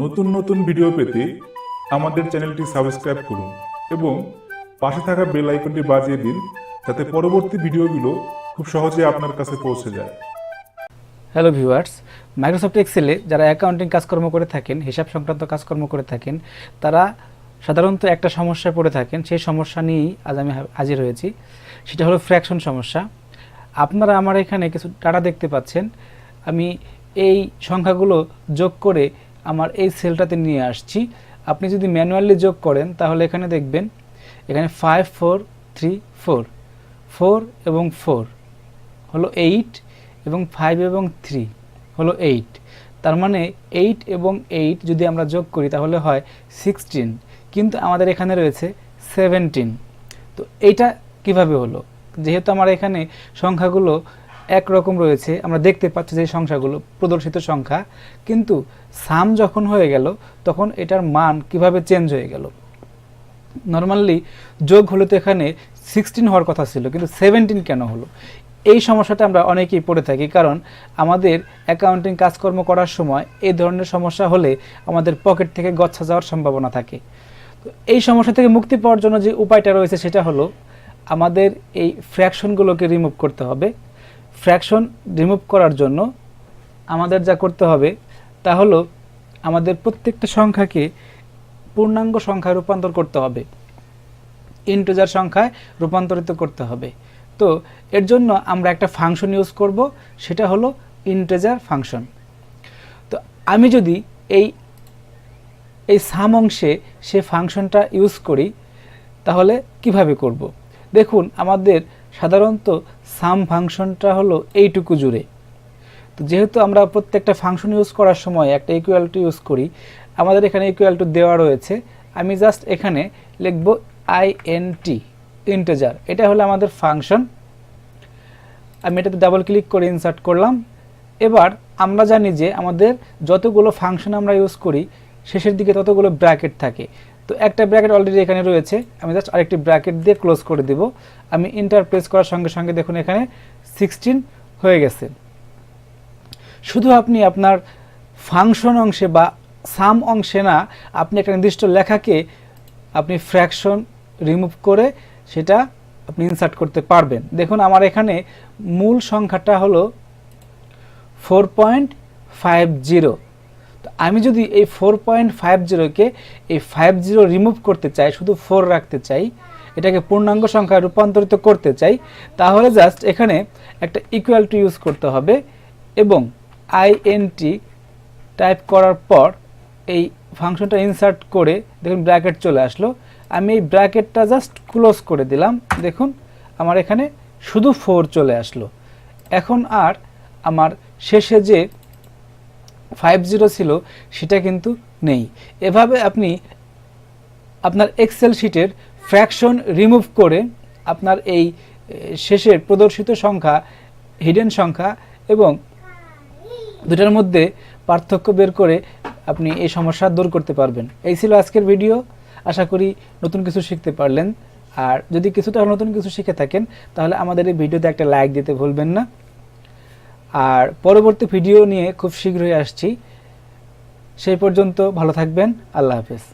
নতুন নতুন ভিডিও পেতে আমাদের চ্যানেলটি সাবস্ক্রাইব করুন এবং পাশে থাকা বেল আইকনটি বাজিয়ে দিন যাতে পরবর্তী ভিডিওগুলো খুব সহজে আপনার কাছে পৌঁছে যায়। হ্যালো ভিউয়ার্স, মাইক্রোসফট এক্সেলে যারা অ্যাকাউন্টিং কাজকর্ম করে থাকেন, হিসাব সংক্রান্ত কাজকর্ম করে থাকেন, তারা সাধারণত একটা সমস্যায় পড়ে থাকেন। সেই সমস্যা নিয়েই আজ আমি হাজির হয়েছি। সেটা হলো ফ্র্যাকশন সমস্যা। আপনারা আমার এখানে কিছু ডাটা দেখতে পাচ্ছেন। আমি এই সংখ্যাগুলো যোগ করে আমার এই সেলটাতে নিয়ে আসছি। আপনি যদি ম্যানুয়ালি যোগ করেন তাহলে এখানে দেখবেন এখানে 5 4 3 4 4 এবং 4 হলো 8 এবং 5 এবং 3 হলো 8। তার মানে 8 এবং 8 যদি আমরা যোগ করি তাহলে হয় 16, কিন্তু আমাদের এখানে রয়েছে 17। তো এইটা কিভাবে হলো? যেহেতু আমার এখানে সংখ্যাগুলো একরকম রয়েছে, আমরা দেখতে পাচ্ছি যে সংখ্যাগুলো প্রদর্শিত সংখ্যা, কিন্তু সাম যখন হয়ে গেল তখন এটার মান কিভাবে চেঞ্জ হয়ে গেল? নর্মালি যোগ হলে তো এখানে 16 হওয়ার কথা ছিল, কিন্তু 17 কেন হলো? এই সমস্যাটা আমরা অনেকেই পড়ে থাকি, কারণ আমাদের অ্যাকাউন্টিং কাজকর্ম করার সময় এই ধরনের সমস্যা হলে আমাদের পকেট থেকে গচ্ছা যাওয়ার সম্ভাবনা থাকে। তো এই সমস্যা থেকে মুক্তি পাওয়ার জন্য যে উপায়টা রয়েছে সেটা হলো আমাদের এই ফ্র্যাকশনগুলোকে রিমুভ করতে হবে। ফ্র্যাকশন রিমুভ করার জন্য আমাদের যা করতে হবে তা হলো আমাদের প্রত্যেকটা সংখ্যাকে পূর্ণাঙ্গ সংখ্যায় রূপান্তর করতে হবে, ইন্টিজার সংখ্যায় রূপান্তরিত করতে হবে। তো এর জন্য আমরা একটা ফাংশন ইউজ করব, সেটা হলো ইন্টিজার ফাংশন। তো আমি যদি এই সাম অংশে সে ফাংশনটা ইউজ করি তাহলে কিভাবে করব? দেখুন, আমাদের সাধারণত সাম ফাংশনটা হলো এইটুকু জুড়ে। তো যেহেতু আমরা প্রত্যেকটা ফাংশন ইউজ করার সময় একটা ইকুয়াল টু ইউজ করি, আমাদের এখানে ইকুয়াল টু দেওয়া রয়েছে। আমি জাস্ট এখানে লিখব int ইন্টিজার। এটা হলো আমাদের ফাংশন। আমি এটাতে ডাবল ক্লিক করে ইনসার্ট করলাম। এবার আমরা জানি যে আমাদের যতগুলো ফাংশন আমরা ইউজ করি শেষের দিকে ততগুলো ব্র্যাকেট থাকে। তো একটা ব্র্যাকেট অলরেডি এখানে রয়েছে, আমি জাস্ট আরেকটি ব্র্যাকেট দিয়ে ক্লোজ করে দেব। আমি এন্টার প্রেস করার সঙ্গে সঙ্গে দেখুন এখানে 16 হয়ে গেছে। শুধু আপনি আপনার ফাংশন অংশে বা সাম অংশে না, আপনি একটা নির্দিষ্ট লেখাকে আপনি ফ্র্যাকশন রিমুভ করে সেটা আপনি ইনসার্ট করতে পারবেন। দেখুন আমার এখানে মূল সংখ্যাটা হলো 4.50। তো আমি যদি এই 4.50কে এই 50 রিমুভ করতে চাই, শুধু 4 রাখতে চাই, এটাকে পূর্ণাঙ্গ সংখ্যায় রূপান্তরিত করতে চাই, তাহলে জাস্ট এখানে একটা ইকুয়াল টু ইউজ করতে হবে এবং int টাইপ করার পর এই ফাংশনটা ইনসার্ট করে দেখুন ব্র্যাকেট চলে আসলো। আমি এই ব্র্যাকেটটা জাস্ট ক্লোজ করে দিলাম। দেখুন আমার এখানে শুধু 4 চলে আসলো। এখন আর আমার শেষে যে 50 ছিল সেটা কিন্তু নেই। এভাবে আপনি আপনার এক্সেল শিটের ফ্র্যাকশন রিমুভ করে আপনার এই শেষের প্রদর্শিত সংখ্যা, হিডেন সংখ্যা এবং দুটার মধ্যে পার্থক্য বের করে আপনি এই সমস্যা দূর করতে পারবেন। এই ছিল আজকের ভিডিও। আশা করি নতুন কিছু শিখতে পারলেন। আর যদি কিছুটা নতুন কিছু শিখে থাকেন তাহলে আমাদের এই ভিডিওতে একটা লাইক দিতে ভুলবেন না। আর পরবর্তী ভিডিও নিয়ে খুব শীঘ্রই আসছি। সেই পর্যন্ত ভালো থাকবেন। আল্লাহ হাফেজ।